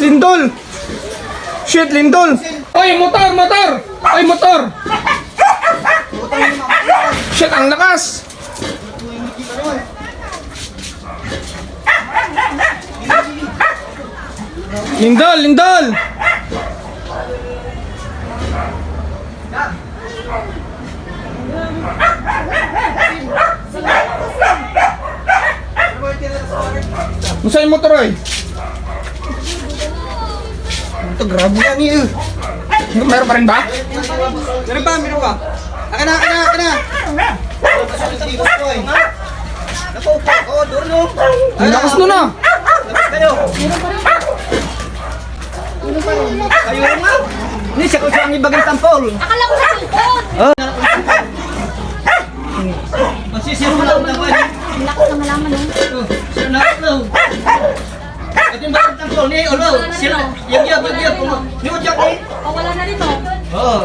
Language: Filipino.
lindol! Shit, lindol! Oy, motor, motor! Oy, motor! Shit, ang lakas! Lindol, lindol! Musa yung motor, oy? Ito, grabe yan eh. Meron pa rin ba? Meron pa, meron pa. Akin na, akin na, akin na. Naku, oh, doon no. Ang lakas nun ah! Labas kayo. Kayo nga. Hindi, siya ko siya ang ibagay tampol. Akala ko sa cellphone. Masisiro mo lang naman. Ang lakas ng halaman eh. Sir, nakakalaw. Ito yung bagay tampol. Ni, ulo. Sila, yag-yag. Ni, ujak eh. O wala na rin oh. Oo.